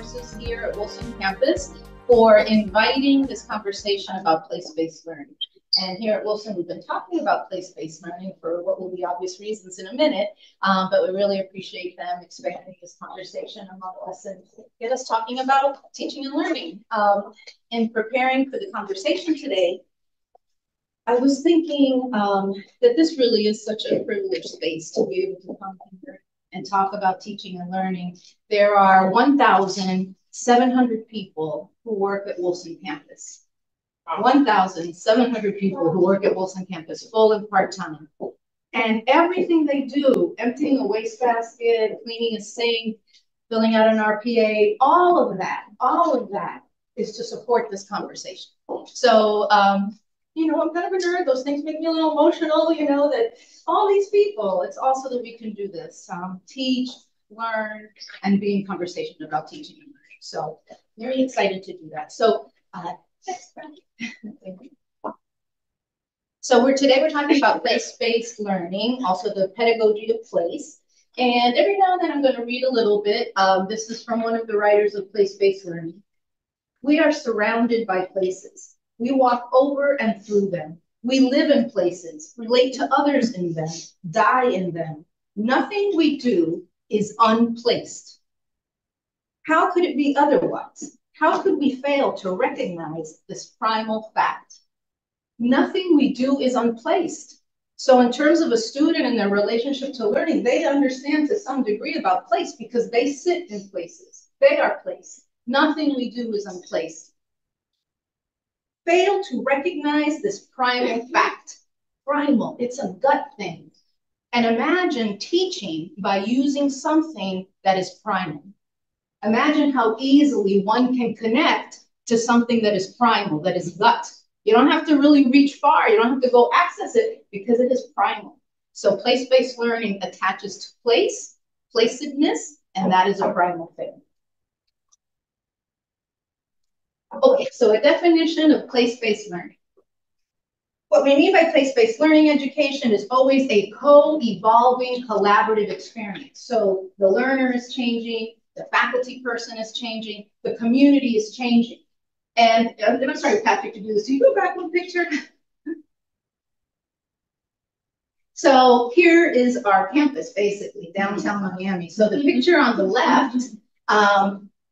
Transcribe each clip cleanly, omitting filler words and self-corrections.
resources here at Wilson Campus for inviting this conversation about place-based learning. And here at Wilson, we've been talking about place-based learning for what will be obvious reasons in a minute, but we really appreciate them expanding this conversation among us and get us talking about teaching and learning. In preparing for the conversation today, I was thinking that this really is such a privileged space to be able to come here and talk about teaching and learning. There are 1,700 people who work at Wilson Campus. 1,700 people who work at Wilson Campus, full and part-time. And everything they do, emptying a wastebasket, cleaning a sink, filling out an RPA, all of that is to support this conversation. So, you know, I'm kind of a nerd. Those things make me a little emotional, you know, that all these people, it's also that we can do this, teach, learn, and be in conversation about teaching and learning. So very excited to do that. So, so today we're talking about place-based learning, also the pedagogy of place. And every now and then I'm going to read a little bit. This is from one of the writers of place-based learning. We are surrounded by places. We walk over and through them. We live in places, relate to others in them, die in them. Nothing we do is unplaced. How could it be otherwise? How could we fail to recognize this primal fact? Nothing we do is unplaced. So in terms of a student and their relationship to learning, they understand to some degree about place because they sit in places. They are placed. Nothing we do is unplaced. Fail to recognize this primal fact. Primal, it's a gut thing. And imagine teaching by using something that is primal. Imagine how easily one can connect to something that is primal, that is gut. You don't have to really reach far. You don't have to go access it because it is primal. So place-based learning attaches to place, placedness, and that is a primal thing. Okay, so a definition of place-based learning. What we mean by place-based learning education is always a co-evolving collaborative experience. So the learner is changing, the faculty person is changing, the community is changing. And I'm sorry, Patrick, to do this. Do you go back one picture? So here is our campus, basically, downtown Miami. So the picture on the left,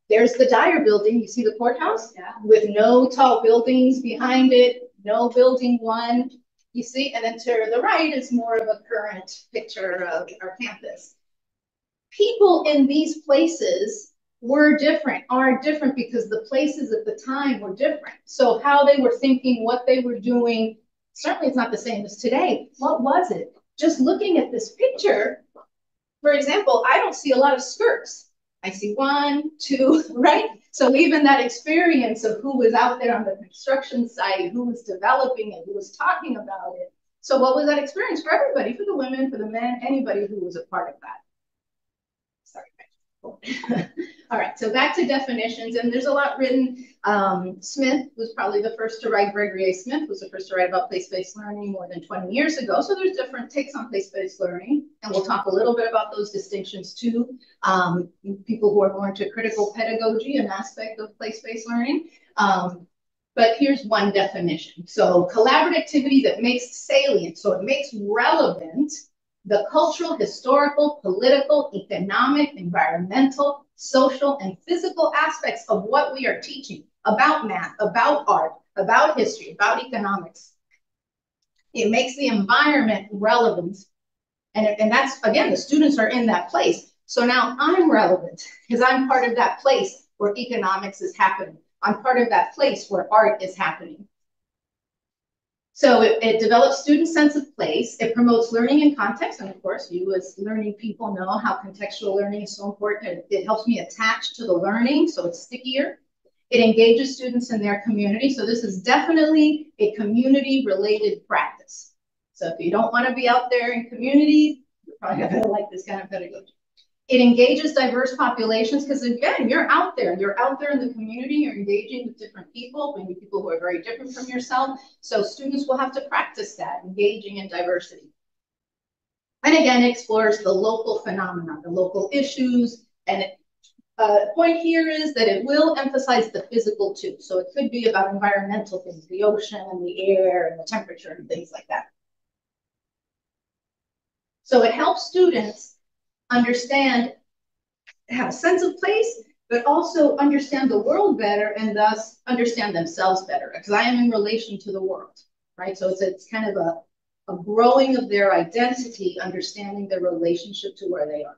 there's the Dade building. You see the courthouse? Yeah. With no tall buildings behind it, no building one. You see, and then to the right is more of a current picture of our campus. People in these places were different, are different because the places at the time were different. So how they were thinking, what they were doing, certainly it's not the same as today. What was it? Just looking at this picture, for example, I don't see a lot of skirts. I see one, two, right? So even that experience of who was out there on the construction site, who was developing it, who was talking about it. So what was that experience for everybody, for the women, for the men, anybody who was a part of that? Sorry. All right, so back to definitions, and there's a lot written. Smith was probably the first to write, Gregory A. Smith was the first to write about place-based learning more than 20 years ago. So there's different takes on place-based learning, and we'll talk a little bit about those distinctions too. People who are more into critical pedagogy, an aspect of place-based learning. But here's one definition. So collaborative activity that makes salient, so it makes relevant the cultural, historical, political, economic, environmental, social, and physical aspects of what we are teaching about math, about art, about history, about economics. It makes the environment relevant. And that's, again, the students are in that place. So now I'm relevant because I'm part of that place where economics is happening. I'm part of that place where art is happening. So it develops student sense of place. It promotes learning in context. And of course, you as learning people know how contextual learning is so important. It helps me attach to the learning, so it's stickier. It engages students in their community. So this is definitely a community-related practice. So if you don't want to be out there in community, you're probably not going to like this kind of pedagogy. It engages diverse populations because, again, you're out there in the community, you're engaging with different people, maybe people who are very different from yourself. So students will have to practice that, engaging in diversity. And again, it explores the local phenomena, the local issues, and point here is that it will emphasize the physical too. So it could be about environmental things, the ocean and the air and the temperature and things like that. So it helps students understand, have a sense of place, but also understand the world better and thus understand themselves better, because I am in relation to the world, right? So it's kind of a growing of their identity, understanding their relationship to where they are.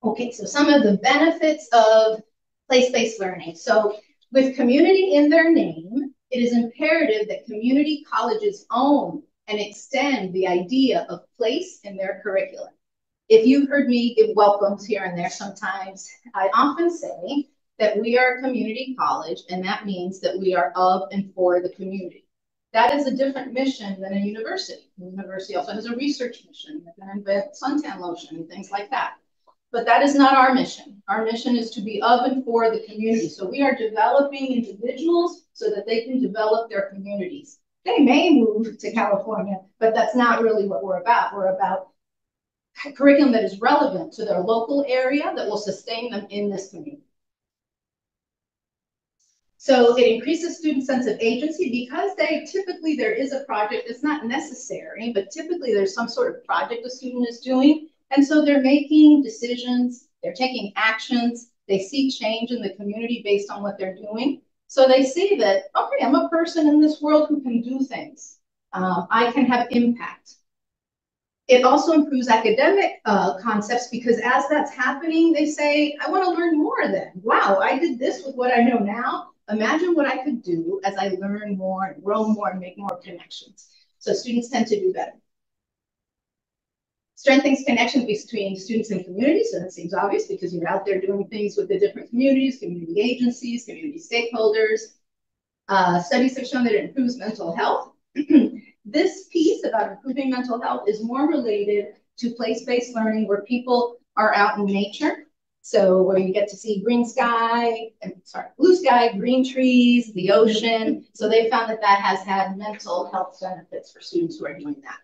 Okay, so some of the benefits of place-based learning. So with community in their name, it is imperative that community colleges own and extend the idea of place in their curriculum. If you've heard me give welcomes here and there sometimes, I often say that we are a community college, and that means that we are of and for the community. That is a different mission than a university. The university also has a research mission. They're going to invent suntan lotion and things like that. But that is not our mission. Our mission is to be of and for the community. So we are developing individuals so that they can develop their communities. They may move to California, but that's not really what we're about. We're about a curriculum that is relevant to their local area that will sustain them in this community. So it increases student sense of agency because typically there is a project. It's not necessary, but typically there's some sort of project a student is doing. And so they're making decisions, they're taking actions, they see change in the community based on what they're doing. So they see that, okay, I'm a person in this world who can do things. I can have impact. It also improves academic concepts because as that's happening, they say, I want to learn more then. Wow, I did this with what I know now. Imagine what I could do as I learn more, grow more, and make more connections. So students tend to do better. Strengthens connections between students and communities, so that seems obvious because you're out there doing things with the different communities, community agencies, community stakeholders. Studies have shown that it improves mental health. This piece about improving mental health is more related to place-based learning where people are out in nature. So where you get to see blue sky, green trees, the ocean. So they found that that has had mental health benefits for students who are doing that.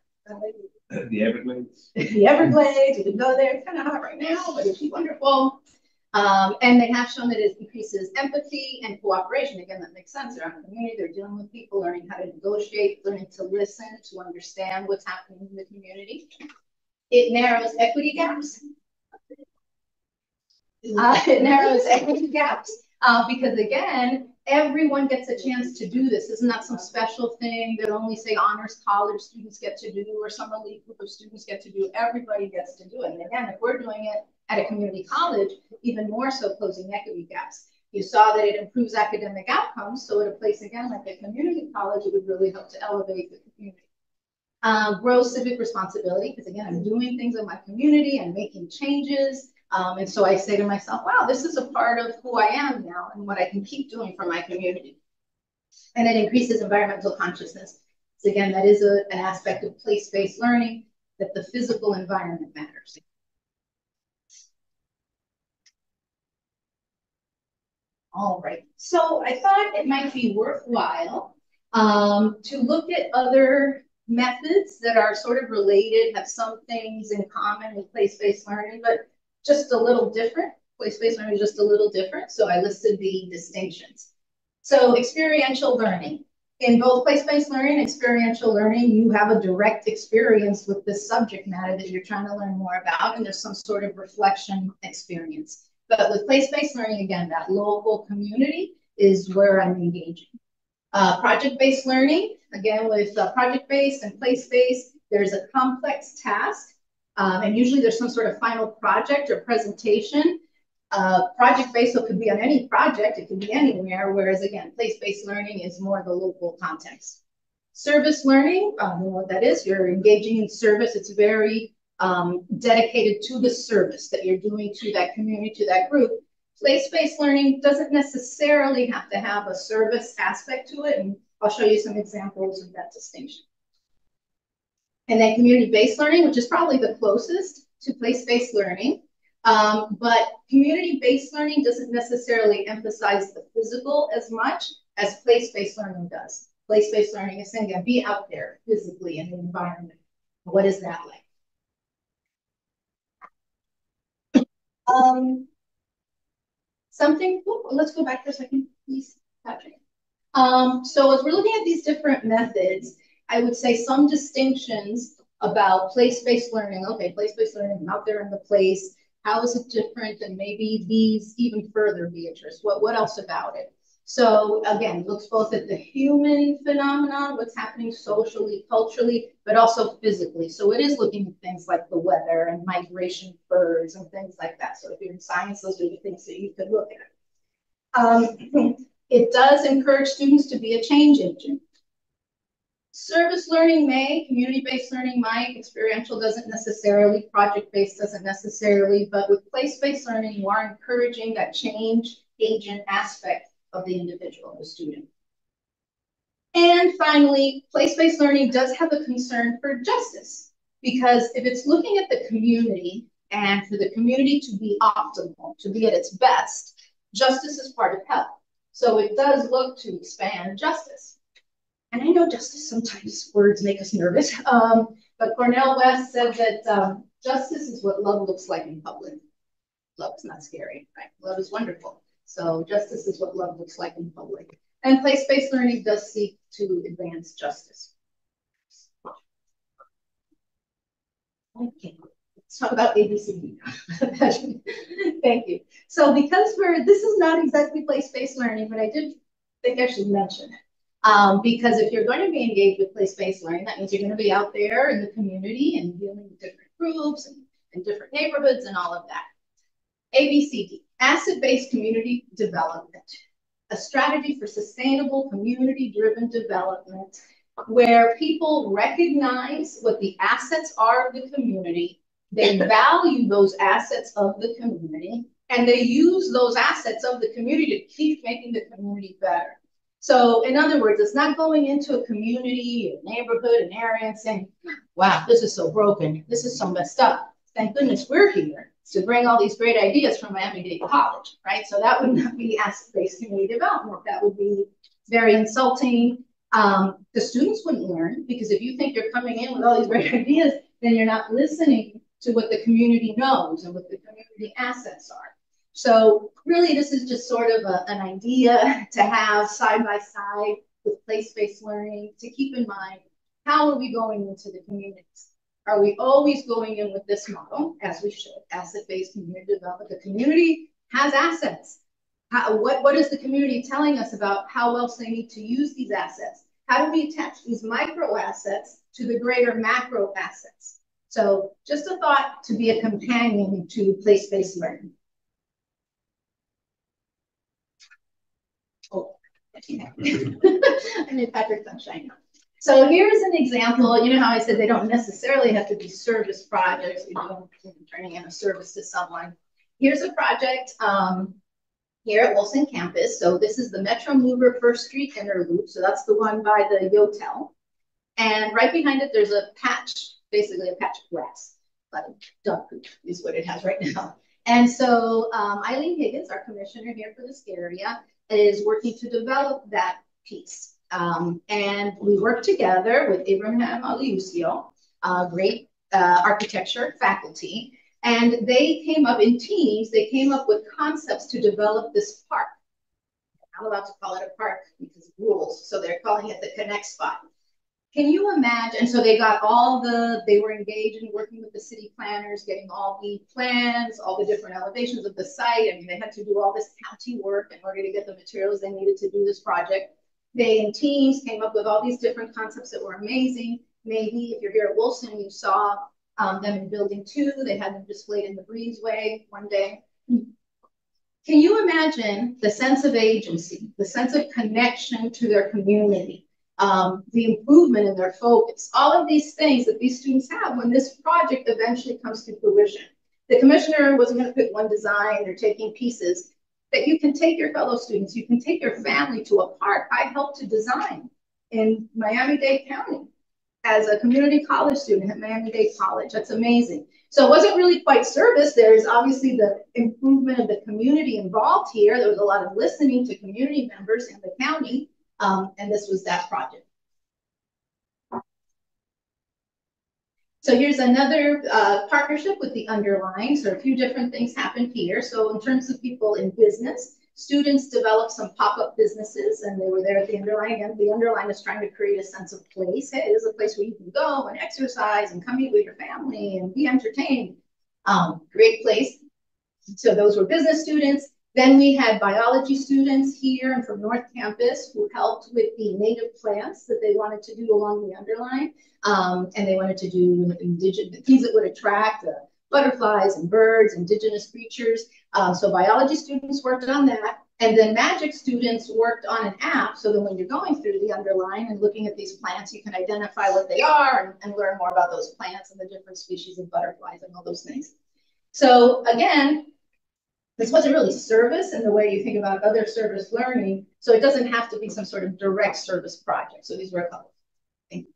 The Everglades. The Everglades, you can go there. It's kind of hot right now, but it's wonderful. And they have shown that it increases empathy and cooperation. Again, that makes sense. They're out in the community, they're dealing with people, learning how to negotiate, learning to listen, to understand what's happening in the community. It narrows equity gaps. Because again, everyone gets a chance to do this. It's not some special thing that only, say, honors college students get to do or some elite group of students get to do. Everybody gets to do it. And again, if we're doing it at a community college, even more so closing equity gaps. You saw that it improves academic outcomes. So at a place, again, like a community college, it would really help to elevate the community. Grow civic responsibility, because again, I'm doing things in my community and making changes. And so I say to myself, wow, this is a part of who I am now and what I can keep doing for my community. And it increases environmental consciousness. So again, that is an aspect of place-based learning, that the physical environment matters. All right, so I thought it might be worthwhile to look at other methods that are sort of related, have some things in common with place-based learning, but just a little different. Place-based learning is just a little different, so I listed the distinctions. So experiential learning. In both place-based learning and experiential learning, you have a direct experience with the subject matter that you're trying to learn more about, and there's some sort of reflection experience. But with place-based learning, again, that local community is where I'm engaging. Project-based learning, again, with project-based and place-based, there's a complex task, and usually there's some sort of final project or presentation. Project-based, so it could be on any project, it could be anywhere, whereas again, place-based learning is more the local context. Service learning, you know what that is, you're engaging in service, it's very dedicated to the service that you're doing to that community, to that group. Place-based learning doesn't necessarily have to have a service aspect to it, and I'll show you some examples of that distinction. And then community-based learning, which is probably the closest to place-based learning. But community-based learning doesn't necessarily emphasize the physical as much as place-based learning does. Place-based learning is saying, again, be out there physically in the environment. What is that like? Let's go back for a second, please, Patrick. So as we're looking at these different methods, I would say some distinctions about place-based learning. Okay, place-based learning, I'm out there in the place. How is it different? And maybe these even further, Beatrice. What else about it? So again, looks both at the human phenomenon, what's happening socially, culturally, but also physically. So it is looking at things like the weather and migration birds and things like that. So if you're in science, those are the things that you could look at. It does encourage students to be a change agent. Service learning may, community-based learning might, experiential doesn't necessarily, project-based doesn't necessarily, but with place-based learning, you are encouraging that change agent aspect of the individual, the student. And finally, place-based learning does have a concern for justice, because if it's looking at the community and for the community to be optimal, to be at its best, justice is part of health. So it does look to expand justice. And I know justice, sometimes words make us nervous, but Cornel West said that justice is what love looks like in public. Love is not scary, right? Love is wonderful. So justice is what love looks like in public. And place-based learning does seek to advance justice. Okay, let's talk about ABCD. Thank you. So because this is not exactly place-based learning, but I did think I should mention it. Because if you're going to be engaged with place-based learning, that means you're going to be out there in the community and dealing with different groups and different neighborhoods and all of that. ABCD, asset-based community development, a strategy for sustainable community-driven development where people recognize what the assets are of the community, they value those assets of the community, and they use those assets of the community to keep making the community better. So in other words, it's not going into a community, a neighborhood, an area and saying, wow, this is so broken. This is so messed up. Thank goodness we're here to bring all these great ideas from Miami-Dade College, right? So that would not be asset-based community development. That would be very insulting. The students wouldn't learn, because if you think you're coming in with all these great ideas, then you're not listening to what the community knows and what the community assets are. So really, this is just sort of an idea to have side by side with place-based learning, to keep in mind, how are we going into the communities? Are we always going in with this model, as we should, asset-based community development? The community has assets. What is the community telling us about how else they need to use these assets? How do we attach these micro assets to the greater macro assets? So just a thought to be a companion to place-based learning. Oh, I made Patrick sunshine. So here's an example. You know how I said they don't necessarily have to be service projects. You know, turning in a service to someone. Here's a project here at Wilson campus. So this is the Metro Mover First Street Inner Loop. So that's the one by the Yotel. And right behind it, there's a patch, basically a patch of grass. But duck poop is what it has right now. And so Eileen Higgins, our commissioner here for this area, is working to develop that piece. And we work together with Abraham Aliusio, great architecture faculty, and they came up in teams, they came up with concepts to develop this park. I'm not allowed to call it a park because of rules, so they're calling it the Connect Spot. Can you imagine? And so they got they were engaged in working with the city planners, getting all the plans, all the different elevations of the site. I mean, they had to do all this county work in order to get the materials they needed to do this project. They, in teams, came up with all these different concepts that were amazing. Maybe if you're here at Wilson, you saw them in Building 2. They had them displayed in the breezeway one day. Can you imagine the sense of agency, the sense of connection to their community? The improvement in their focus, all of these things that these students have when this project eventually comes to fruition. The commissioner wasn't going to pick one design, they're taking pieces that you can take your fellow students, you can take your family to a park I helped to design in Miami-Dade County as a community college student at Miami-Dade College. That's amazing. So it wasn't really quite service. There's obviously the improvement of the community involved here. There was a lot of listening to community members in the county. And this was that project. So here's another partnership with the underlying. So a few different things happened here. So in terms of people in business, students developed some pop-up businesses, and they were there at the underlying. And the underlying is trying to create a sense of place. Hey, this is a place where you can go and exercise and come eat with your family and be entertained. Great place. So those were business students. Then we had biology students here and from North Campus who helped with the native plants that they wanted to do along the underline. And they wanted to do indigenous things that would attract butterflies and birds, indigenous creatures. So biology students worked on that. And then magic students worked on an app so that when you're going through the underline and looking at these plants, you can identify what they are and learn more about those plants and the different species of butterflies and all those things. So again, this wasn't really service in the way you think about other service learning, so it doesn't have to be some sort of direct service project. So these were a couple. Thank you.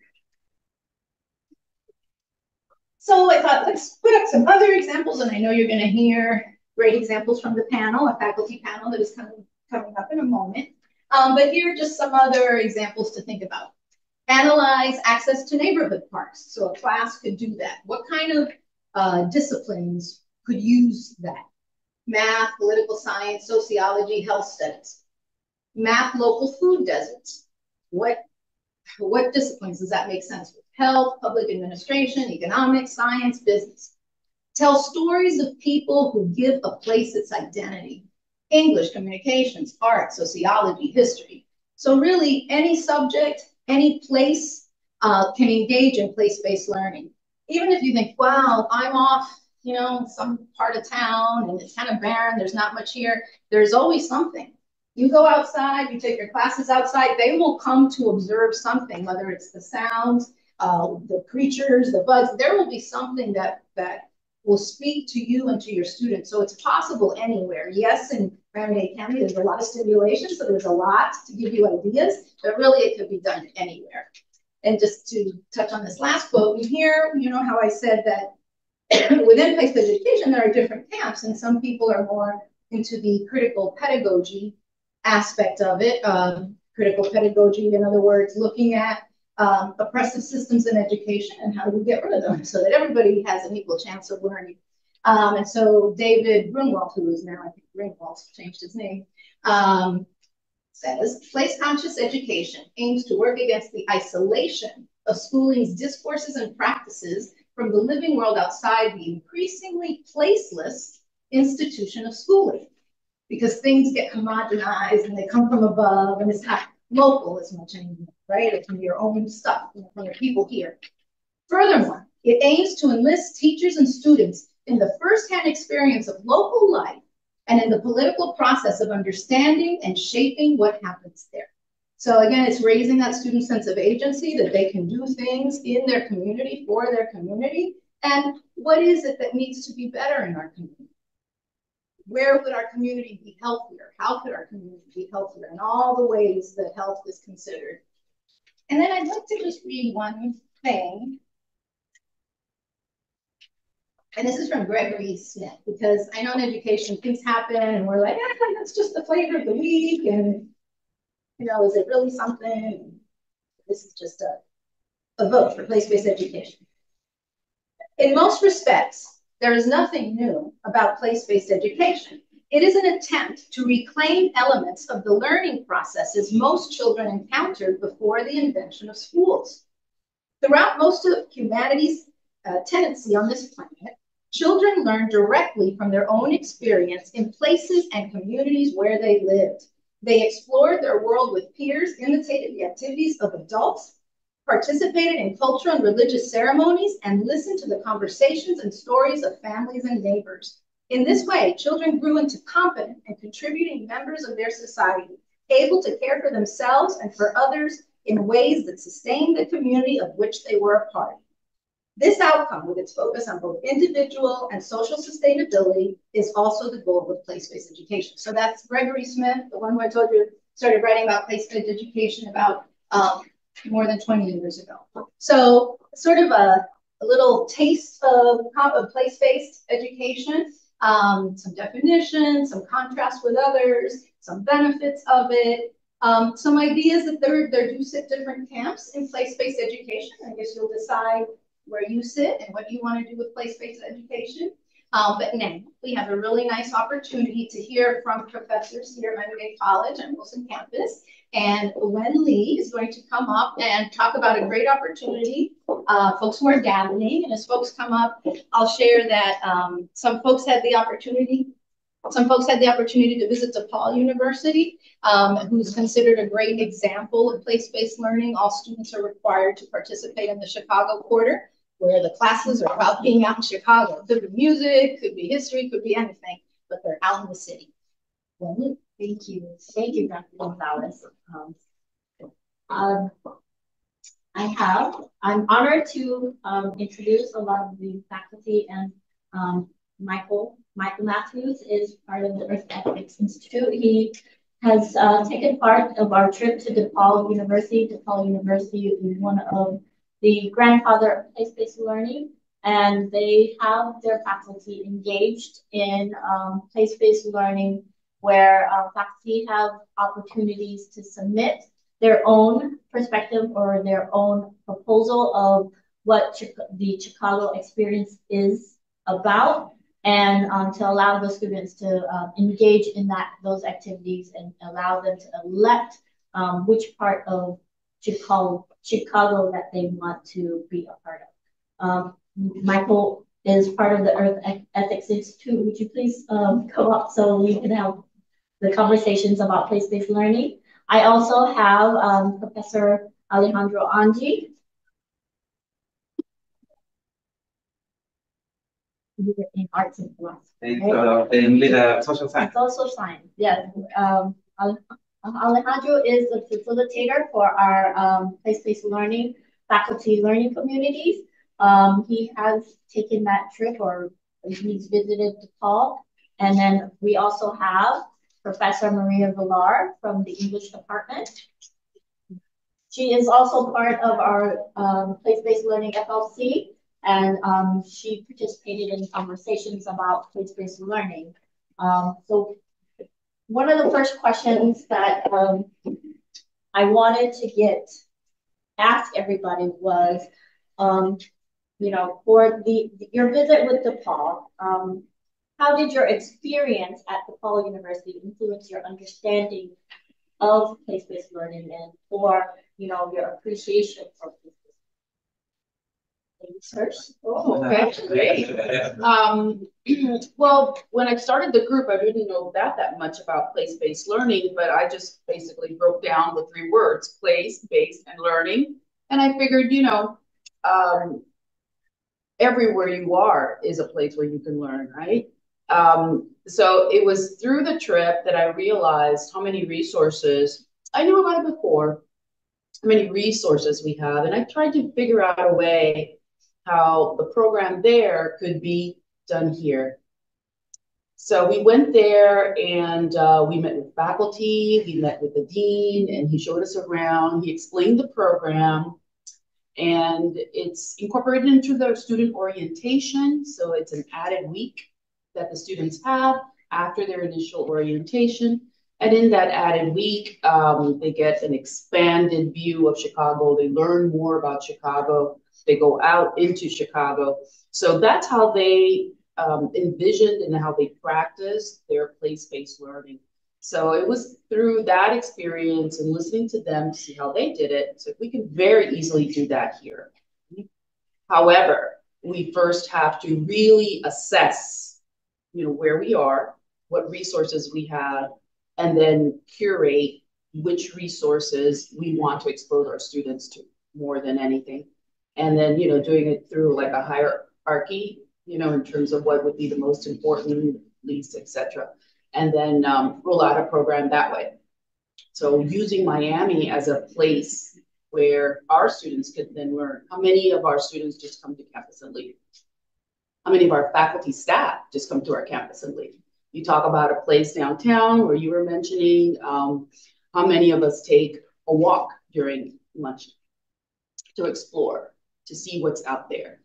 So I thought, let's put up some other examples, and I know you're going to hear great examples from the panel, a faculty panel that is coming up in a moment. But here are just some other examples to think about. Analyze access to neighborhood parks. So a class could do that. What kind of disciplines could use that? Math, political science, sociology, health studies. Map local food deserts. What disciplines does that make sense with? Health, public administration, economics, science, business. Tell stories of people who give a place its identity. English, communications, art, sociology, history. So really any subject, any place can engage in place-based learning. Even if you think, wow, I'm off, you know, some part of town and it's kind of barren, there's not much here, there's always something. You go outside, you take your classes outside, they will come to observe something, whether it's the sounds, the creatures, the bugs, there will be something that will speak to you and to your students. So it's possible anywhere. Yes, in Miami-Dade County, there's a lot of stimulation, so there's a lot to give you ideas, but really it could be done anywhere. And just to touch on this last quote, here, you know how I said that within place-based education, there are different camps, and some people are more into the critical pedagogy aspect of it. Critical pedagogy, in other words, looking at oppressive systems in education and how do we get rid of them so that everybody has an equal chance of learning. And so David Grunwald, who is now, I think Grunwald's changed his name, says, place-conscious education aims to work against the isolation of schooling's discourses and practices from the living world outside the increasingly placeless institution of schooling, because things get homogenized and they come from above and it's not local as much anymore, right? It's from your own stuff, from your people here. Furthermore, it aims to enlist teachers and students in the firsthand experience of local life and in the political process of understanding and shaping what happens there. So again, it's raising that student sense of agency, that they can do things in their community, for their community, and what is it that needs to be better in our community? Where would our community be healthier? How could our community be healthier? In all the ways that health is considered. And then I'd like to just read one thing. And this is from Gregory Smith, because I know in education things happen and we're like, that's just the flavor of the week. And, you know, is it really something? This is just a vote for place-based education. In most respects, there is nothing new about place-based education. It is an attempt to reclaim elements of the learning processes most children encountered before the invention of schools. Throughout most of humanity's tendency on this planet, children learn directly from their own experience in places and communities where they lived. They explored their world with peers, imitated the activities of adults, participated in cultural and religious ceremonies, and listened to the conversations and stories of families and neighbors. In this way, children grew into competent and contributing members of their society, able to care for themselves and for others in ways that sustained the community of which they were a part. This outcome, with its focus on both individual and social sustainability, is also the goal of place-based education. So that's Gregory Smith, the one who I told you started writing about place-based education about more than 20 years ago. So sort of a little taste of place-based education, some definitions, some contrast with others, some benefits of it, some ideas that there do sit different camps in place-based education. I guess you'll decide where you sit and what you want to do with place-based education. But now we have a really nice opportunity to hear from professors here at Dade College and Wilson campus. And Wen Lee is going to come up and talk about a great opportunity. Folks who are dabbling, and as folks come up, I'll share that some folks had the opportunity to visit DePaul University, who's considered a great example of place-based learning. All students are required to participate in the Chicago quarter, where the classes are about being out in Chicago. Could be music, could be history, could be anything, but they're out in the city. Thank you. Thank you, Dr. Gonzalez. I'm honored to introduce a lot of the faculty, and Michael Matthews is part of the Earth Ethics Institute. He has taken part of our trip to DePaul University. DePaul University is one of the grandfather of place-based learning, and they have their faculty engaged in place-based learning, where faculty have opportunities to submit their own perspective or their own proposal of what the Chicago experience is about, and to allow the students to engage in those activities and allow them to elect which part of Chicago that they want to be a part of. Michael is part of the Earth Ethics Institute. Would you please go up so we can have the conversations about place-based learning? I also have Professor Alejandro Angi. In arts and philosophy. In social science. Social science, yes. Alejandro is the facilitator for our place-based learning faculty learning communities. He has taken that trip, or he's visited DePaul. And then we also have Professor Maria Villar from the English department. She is also part of our place-based learning FLC, and she participated in conversations about place-based learning. So one of the first questions that I wanted to ask everybody was, for your visit with DePaul, how did your experience at DePaul University influence your understanding of place-based learning and for your appreciation for place-based learning? Oh, okay, great. Well, when I started the group, I didn't know that much about place-based learning, but I just basically broke down the 3 words: place, based, and learning. And I figured, everywhere you are is a place where you can learn, right? So it was through the trip that I realized how many resources, I knew about it before, how many resources we have. And I tried to figure out a way how the program there could be done here. So we went there and we met with faculty, we met with the dean, and he showed us around, he explained the program. And it's incorporated into their student orientation. So it's an added week that the students have after their initial orientation. And in that added week, they get an expanded view of Chicago. They learn more about Chicago. They go out into Chicago. So that's how they envisioned and how they practiced their place-based learning. So it was through that experience and listening to them to see how they did it. So we can very easily do that here. However, we first have to really assess, where we are, what resources we have, and then curate which resources we want to expose our students to more than anything. And then, doing it through like a hierarchy, in terms of what would be the most important, least, etc. And then roll out a program that way. So using Miami as a place where our students could then learn. How many of our students just come to campus and leave? How many of our faculty staff just come to our campus and leave? You talk about a place downtown where you were mentioning, how many of us take a walk during lunch to explore, to see what's out there?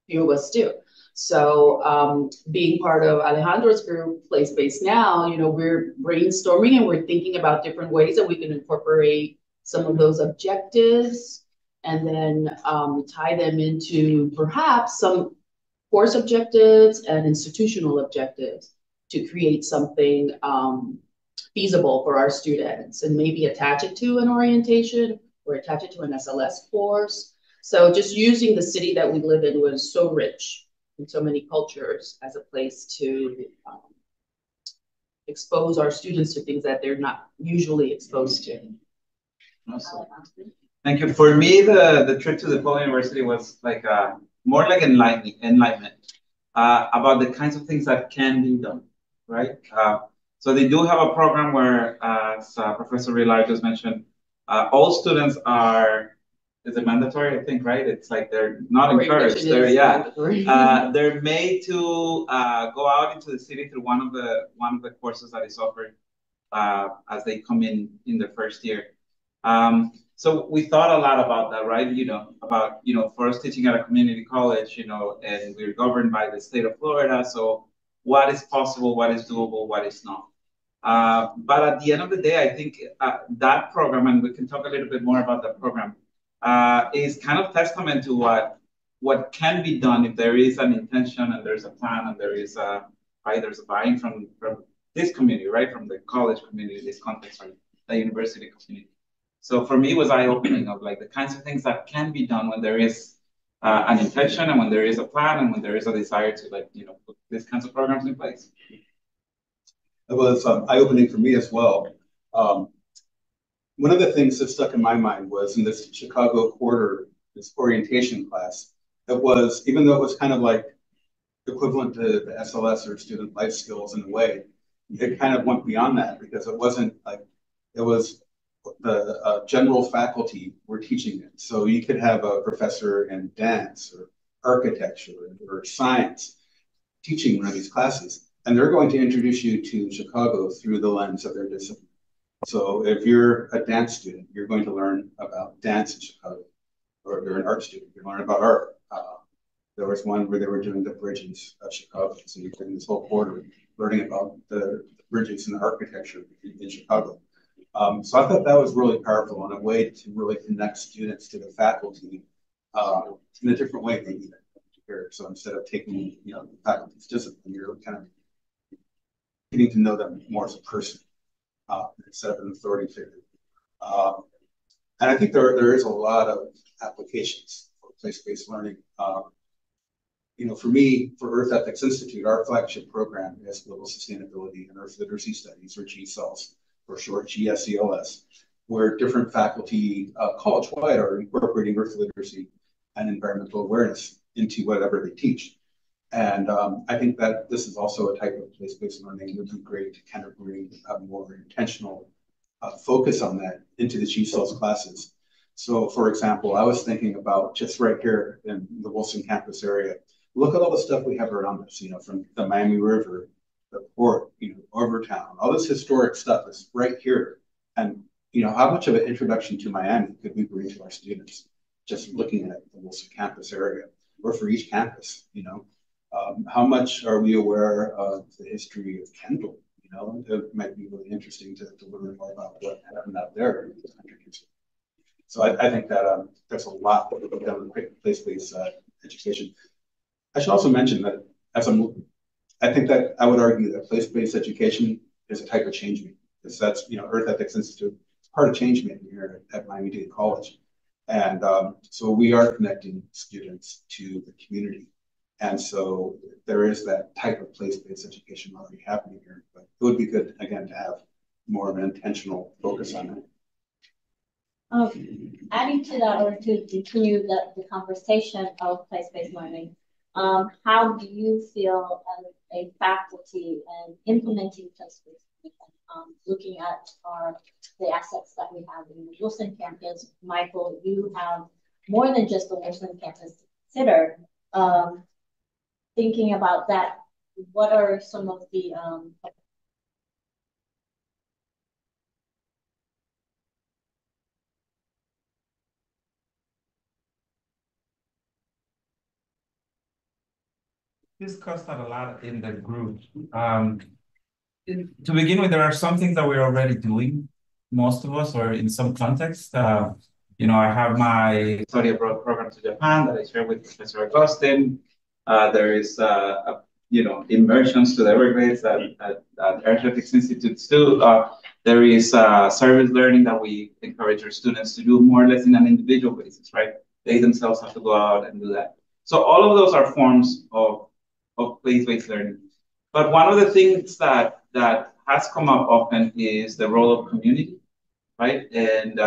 Few of us do. So being part of Alejandro's group, Place Based Now, we're brainstorming and we're thinking about different ways that we can incorporate some of those objectives and then tie them into perhaps some course objectives and institutional objectives to create something feasible for our students, and maybe attach it to an orientation or attach it to an SLS course. So just using the city that we live in was so rich in so many cultures as a place to expose our students to things that they're not usually exposed to. Awesome. Thank you. For me, the trip to the Polo University was like more like enlightenment about the kinds of things that can be done, right? So they do have a program where, as Professor Villar just mentioned, all students is it mandatory? I think, right? It's like they're not encouraged. They're made to go out into the city through one of the courses that is offered as they come in their first year. So we thought a lot about that, right? For us teaching at a community college, and we're governed by the state of Florida. So what is possible, what is doable, what is not. But at the end of the day, I think that program, and we can talk a little bit more about that program, is kind of testament to what can be done if there is an intention and there's a plan and there's a buy-in from this community, right? From the college community, this context, right? The university community. So for me, it was eye-opening of like the kinds of things that can be done when there is an intention and when there is a plan and when there is a desire to put these kinds of programs in place. It was eye-opening for me as well. One of the things that stuck in my mind was in this Chicago quarter, this orientation class, it was, even though it was kind of like equivalent to the SLS or student life skills in a way, it kind of went beyond that because it wasn't like, it was the general faculty were teaching it. So you could have a professor in dance or architecture or science teaching one of these classes, and they're going to introduce you to Chicago through the lens of their discipline. So if you're a dance student, you're going to learn about dance in Chicago, or if you're an art student, you learn about art. There was one where they were doing the bridges of Chicago, so you're doing this whole quarter learning about the bridges and the architecture in Chicago. So I thought that was really powerful and a way to really connect students to the faculty in a different way maybe than here. So instead of taking the faculty's discipline, you're kind of getting to know them more as a person instead of an authority figure. And I think there is a lot of applications for place-based learning. For me, for Earth Ethics Institute, our flagship program is Global Sustainability and Earth Literacy Studies, or GSELS, for short, GSELS, where different faculty college-wide are incorporating Earth literacy and environmental awareness into whatever they teach. And I think that this is also a type of place-based learning. It would be great to kind of bring a more intentional focus on that into the GSELS classes. So, for example, I was thinking about just right here in the Wilson campus area, look at all the stuff we have around us, from the Miami River, the port, Overtown, all this historic stuff is right here. And, how much of an introduction to Miami could we bring to our students just looking at the Wilson campus area, or for each campus, how much are we aware of the history of Kendall? It might be really interesting to learn more about what happened out there in the country. So I think that there's a lot that we've done with place-based education. I should also mention that I think that I would argue that place-based education is a type of change making, because that's, Earth Ethics Institute is part of change making here at Miami-Dade College. And so we are connecting students to the community. And so there is that type of place-based education already happening here, but it would be good, again, to have more of an intentional focus on it. Adding to that, or to continue the conversation of place-based learning, how do you feel as a faculty and implementing place-based learning, looking at the assets that we have in the Wilson campus? Michael, you have more than just the Wilson campus to consider. Thinking about that, what are some of the discussed that a lot in the group. To begin with, there are some things that we're already doing, most of us, or in some context. I have my study abroad program to Japan that I share with Professor Agustin. There is, immersions to the Everglades at Airthetics Institutes too. There is service learning that we encourage our students to do more or less in an individual basis, right? They themselves have to go out and do that. So all of those are forms of place-based learning. But one of the things that has come up often is the role of community, right? And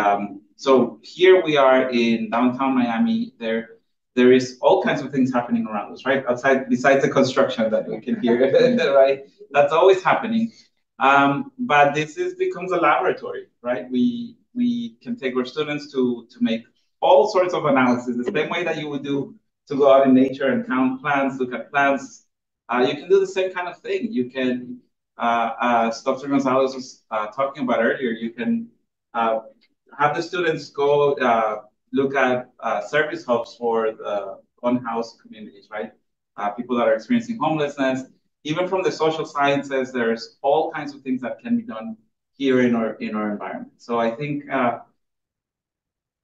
so here we are in downtown Miami. There is all kinds of things happening around us, right? Outside, besides the construction that we can hear, right? That's always happening. But becomes a laboratory, right? We can take our students to make all sorts of analysis, the same way that you would do to go out in nature and count plants, look at plants. You can do the same kind of thing. You can, as Dr. Gonzalez was talking about earlier, you can have the students go look at service hubs for the unhoused communities, right? People that are experiencing homelessness. Even from the social sciences, there's all kinds of things that can be done here in our environment. So I think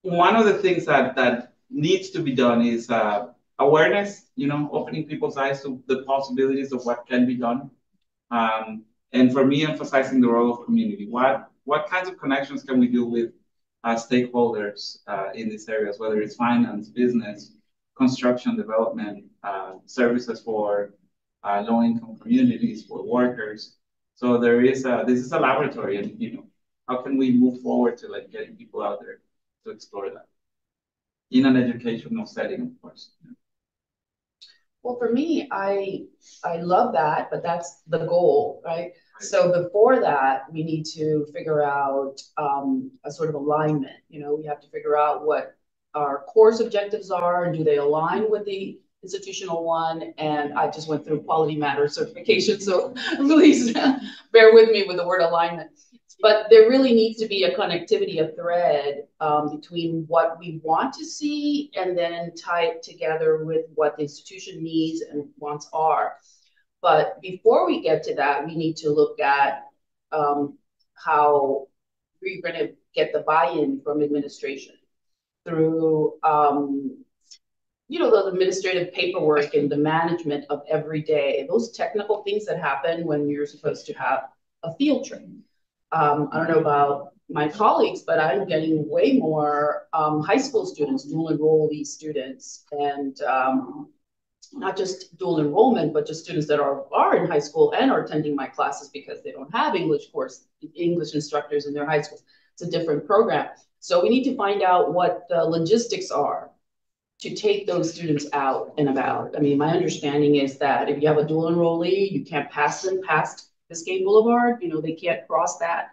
one of the things that needs to be done is awareness, opening people's eyes to the possibilities of what can be done. And for me, emphasizing the role of community. What kinds of connections can we do with stakeholders in these areas, whether it's finance, business, construction, development, services for low-income communities, for workers. So this is a laboratory, and how can we move forward to getting people out there to explore that in an educational setting, of course. Well, for me, I love that, but that's the goal, right? So before that, we need to figure out a sort of alignment. We have to figure out what our course objectives are, and do they align with the institutional one? And I just went through Quality Matters certification, so please bear with me with the word alignment. But there really needs to be a connectivity, a thread between what we want to see and then tie it together with what the institution needs and wants are. But before we get to that, we need to look at how we're going to get the buy-in from administration through, the administrative paperwork and the management of every day, those technical things that happen when you're supposed to have a field trip. I don't know about my colleagues, but I'm getting way more high school students, dual enrollee students, and not just dual enrollment, but just students that are in high school and are attending my classes because they don't have English instructors in their high schools. It's a different program. So we need to find out what the logistics are to take those students out and about. I mean, my understanding is that if you have a dual enrollee, you can't pass them past Biscayne Boulevard. They can't cross that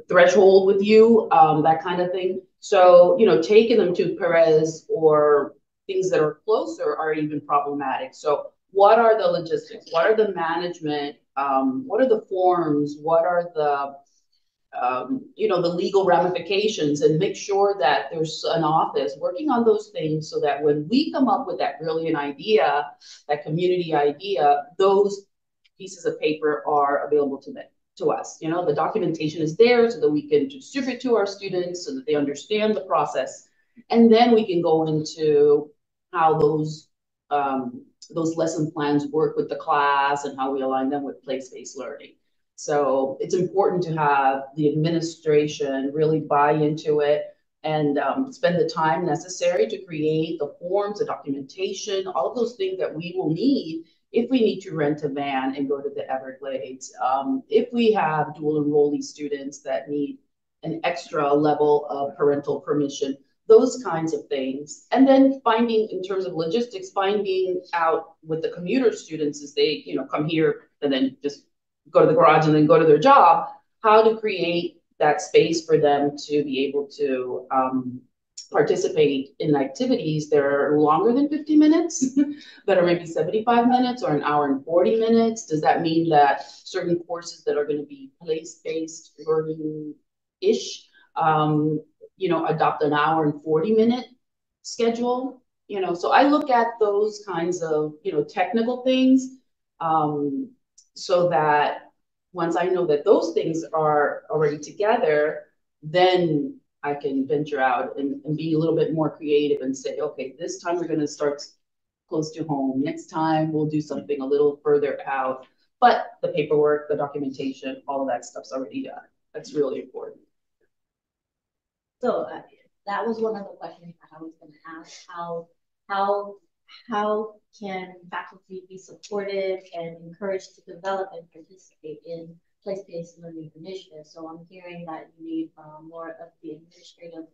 threshold with you, that kind of thing. So, taking them to Perez or things that are closer are even problematic. So what are the logistics? What are the management? What are the forms? What are the the legal ramifications, and make sure that there's an office working on those things so that when we come up with that brilliant idea, that community idea, those pieces of paper are available to us. The documentation is there so that we can distribute to our students so that they understand the process. And then we can go into how those lesson plans work with the class and how we align them with place-based learning. So it's important to have the administration really buy into it and spend the time necessary to create the forms, the documentation, all of those things that we will need if we need to rent a van and go to the Everglades, if we have dual enrollee students that need an extra level of parental permission, those kinds of things. And then finding, in terms of logistics, finding out with the commuter students as they come here and then just go to the garage and then go to their job, how to create that space for them to be able to participate in activities that are longer than 50 minutes, that are maybe 75 minutes or an hour and 40 minutes. Does that mean that certain courses that are going to be place-based learning-ish, adopt an hour and 40-minute schedule? So I look at those kinds of, technical things, so that once I know that those things are already together, then I can venture out and be a little bit more creative and say, okay, this time we're going to start close to home. Next time we'll do something a little further out. But the paperwork, the documentation, all of that stuff's already done. That's really important. So that was one of the questions I was going to ask. How can faculty be supported and encouraged to develop and participate in place-based learning initiatives? So I'm hearing that you need more of the administrative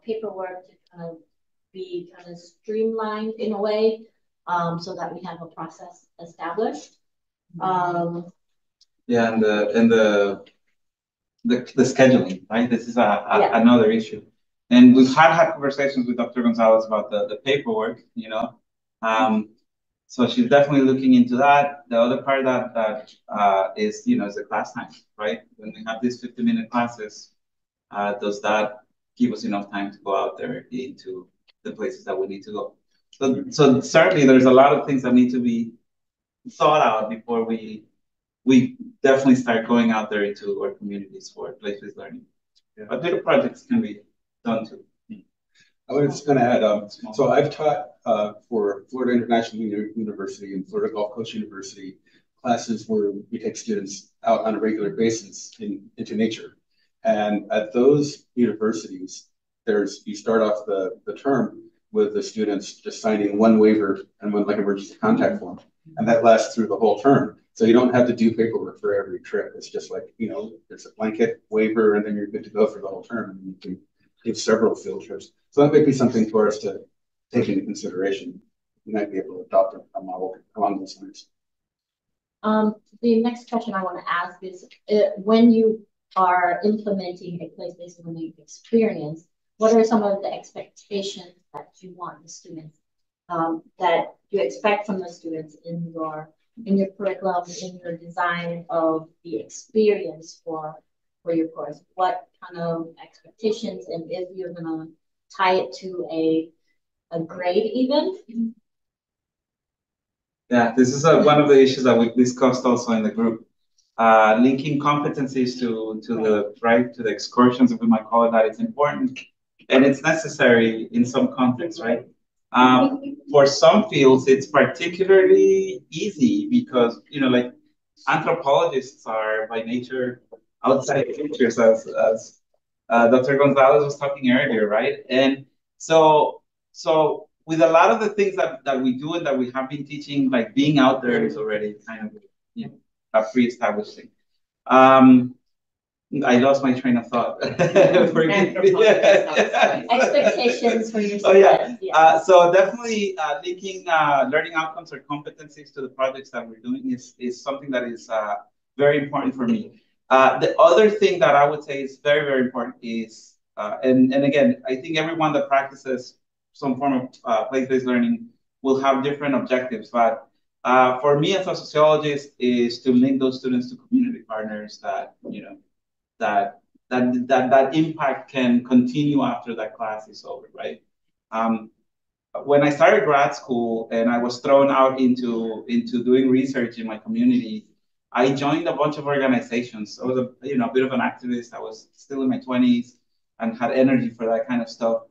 paperwork to kind of be kind of streamlined in a way, so that we have a process established. Yeah, and the scheduling, right? This is another issue. And we've had conversations with Dr. Gonzalez about the paperwork, you know. So she's definitely looking into that. The other part that is, you know, is the class time, right? When we have these 50-minute classes, does that give us enough time to go out there into the places that we need to go? So certainly there's a lot of things that need to be thought out before we definitely start going out there into our communities for place-based learning. Yeah. But little projects can be done too. I was going to add, so I've taught for Florida International University and Florida Gulf Coast University classes where we take students out on a regular basis into nature. And at those universities, you start off the term with the students just signing one waiver and one like emergency contact form. And that lasts through the whole term. So you don't have to do paperwork for every trip. It's just like, you know, there's a blanket waiver and then you're good to go for the whole term. And you can give several field trips. So that might be something for us to take into consideration. You might be able to adopt a model along those lines. The next question I want to ask is, when you are implementing a place-based learning experience, what are some of the expectations that you want the students, that you expect from the students in your curriculum, in your design of the experience for your course? What kind of expectations, and if you're gonna tie it to a grade even? Yeah, this is one of the issues that we discussed also in the group. Linking competencies to the excursions, if we might call it that, it's important and it's necessary in some contexts, right? For some fields, it's particularly easy because, you know, like anthropologists are by nature outside teachers, as Dr. Gonzalez was talking earlier, right? And so with a lot of the things that we do and that we have been teaching, like being out there is already kind of, you know, a pre-established thing. I lost my train of thought. Expectations for your students. Oh yeah. So definitely linking learning outcomes or competencies to the projects that we're doing is something that is very important for me. The other thing that I would say is very, very important is, and again, I think everyone that practices some form of place-based learning will have different objectives, but for me as a sociologist is to link those students to community partners that, you know, that impact can continue after that class is over, right? When I started grad school and I was thrown out into doing research in my community, I joined a bunch of organizations. I was a bit of an activist. I was still in my 20s and had energy for that kind of stuff.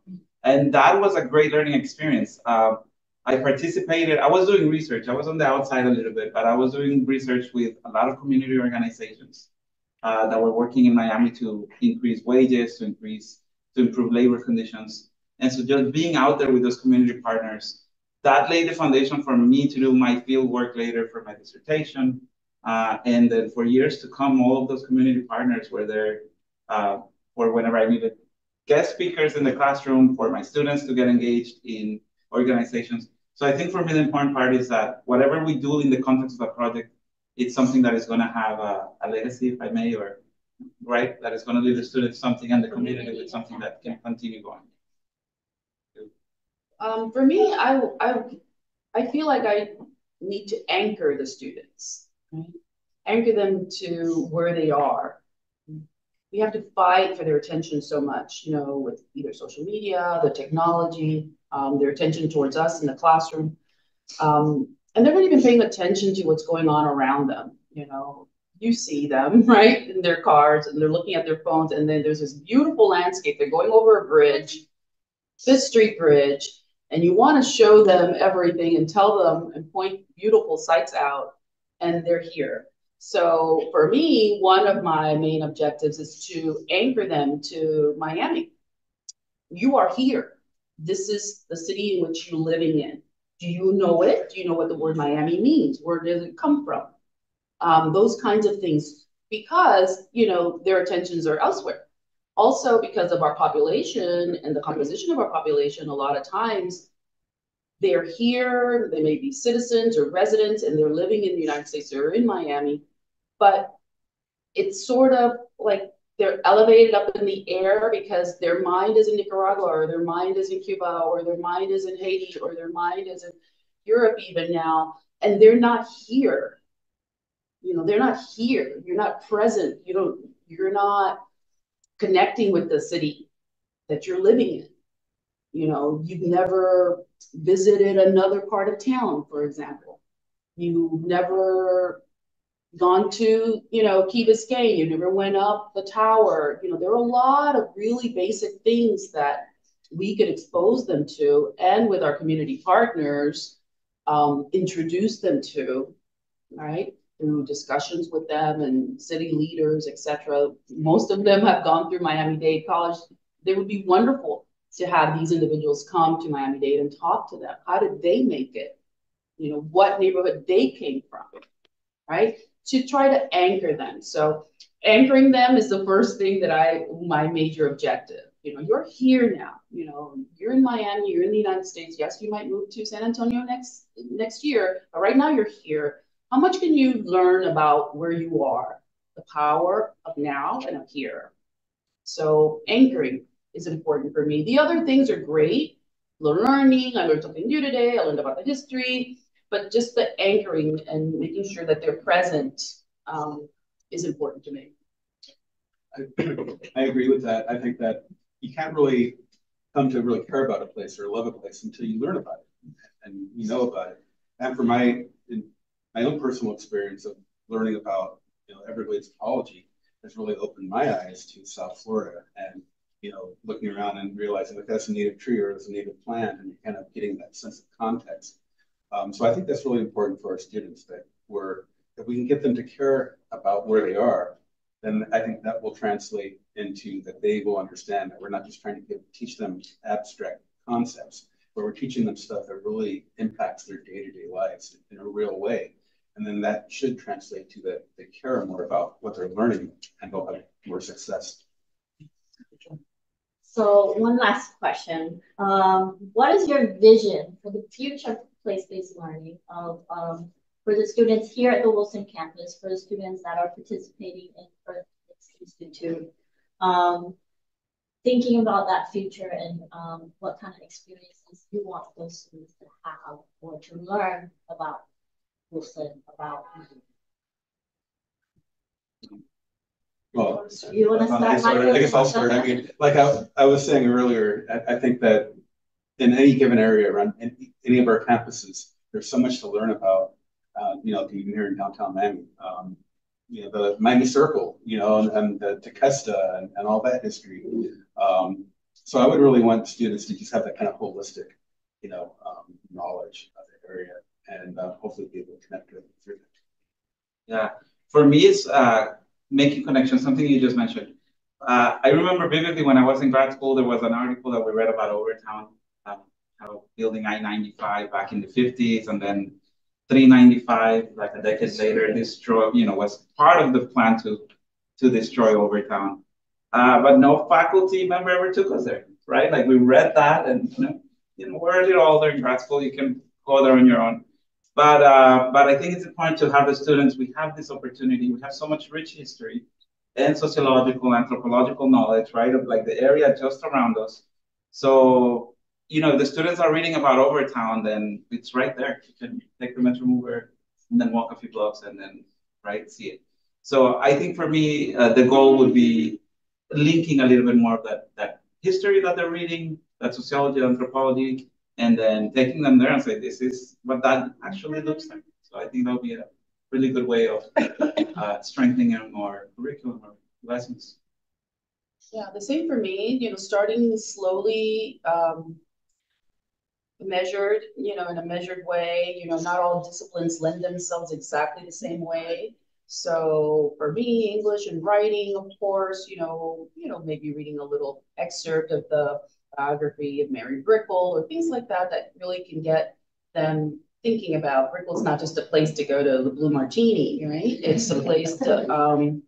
And that was a great learning experience. I participated, I was doing research. I was on the outside a little bit, but I was doing research with a lot of community organizations that were working in Miami to increase wages, to improve labor conditions. And so just being out there with those community partners, that laid the foundation for me to do my field work later for my dissertation. And then for years to come, all of those community partners were there for whenever I needed guest speakers in the classroom, for my students to get engaged in organizations. So I think for me, the important part is that whatever we do in the context of a project, it's something that is going to have a legacy, if I may, or right, that is going to leave the students something and the community with something that can continue going. For me, I feel like I need to anchor the students, right? Anchor them to where they are. We have to fight for their attention so much, you know, with either social media, the technology, their attention towards us in the classroom. And they're not even paying attention to what's going on around them, you know. you see them, right, in their cars, and they're looking at their phones, and then there's this beautiful landscape. They're going over a bridge, Fifth Street Bridge, and you want to show them everything and tell them and point beautiful sights out, and they're here. So for me, one of my main objectives is to anchor them to Miami. You are here. This is the city in which you're living in. Do you know it? Do you know what the word Miami means? Where does it come from? Those kinds of things, because, you know, their attentions are elsewhere. Also, because of our population and the composition of our population, a lot of times they're here, they may be citizens or residents, and they're living in the United States or in Miami, but it's sort of like they're elevated up in the air because their mind is in Nicaragua, or their mind is in Cuba, or their mind is in Haiti, or their mind is in Europe even now, and they're not here. You know, they're not here. You're not present. You're not connecting with the city that you're living in. You know, you've never visited another part of town, for example. You've never gone to, you know, Key Biscayne. You never went up the tower. You know, there are a lot of really basic things that we could expose them to, and with our community partners, introduce them to, right? Through discussions with them and city leaders, etc. Most of them have gone through Miami-Dade College. They would be wonderful to have these individuals come to Miami-Dade and talk to them. How did they make it? You know, what neighborhood they came from, right? To try to anchor them. So anchoring them is the first thing that my major objective. You know, you're here now, you know, you're in Miami, you're in the United States. Yes, you might move to San Antonio next year, but right now you're here. How much can you learn about where you are, the power of now and of here? So anchoring is important for me. The other things are great. Learning, I learned something new today, I learned about the history, but just the anchoring and making sure that they're present is important to me. I agree with that. I think that you can't really come to really care about a place or love a place until you learn about it and you know about it. And for my own personal experience of learning about, you know, Everglades ecology has really opened my eyes to South Florida, and, you know, looking around and realizing that that's a native tree or it's a native plant, and kind of getting that sense of context. So I think that's really important for our students, that if we can get them to care about where they are, then I think that will translate into that they will understand that we're not just trying to teach them abstract concepts, but we're teaching them stuff that really impacts their day-to-day lives in a real way. And then that should translate to that they care more about what they're learning and they'll have more success. So one last question. What is your vision for the future of place-based learning for the students here at the Wilson campus, for the students that are participating in Earth Institute, thinking about that future and what kind of experiences you want those students to have or to learn about Wilson, about Well, you want to start? I guess I'll start. I mean, like I was saying earlier, I think that in any given area around any of our campuses, there's so much to learn about. You know, even here in downtown Miami, you know, the Miami Circle, you know, and the Tequesta and all that history. So I would really want students to just have that kind of holistic, you know, knowledge of the area, and hopefully be able to connect with it through that. Yeah, for me, it's making connections, something you just mentioned. I remember vividly when I was in grad school, there was an article that we read about Overtown, how building I-95 back in the 50s, and then 395, like a decade later, was part of the plan to destroy Overtown. But no faculty member ever took us there, right? Like we read that, and we're a little older in grad school, you can go there on your own. But I think it's important to have the students, we have this opportunity, we have so much rich history and sociological, anthropological knowledge, right, of like the area just around us. So, you know, if the students are reading about Overtown, then it's right there. You can take the Metro Mover and then walk a few blocks and then, right, see it. So I think for me, the goal would be linking a little bit more of that history that they're reading, that sociology, anthropology, and then taking them there and say, this is what that actually looks like. So I think that'll be a really good way of strengthening our curriculum or lessons. Yeah, the same for me, starting slowly, measured, in a measured way, not all disciplines lend themselves exactly the same way. So for me, English and writing, of course, maybe reading a little excerpt of the biography of Mary Brickell or things like that really can get them thinking about Brickell's not just a place to go to the Blue Martini, right? It's a place to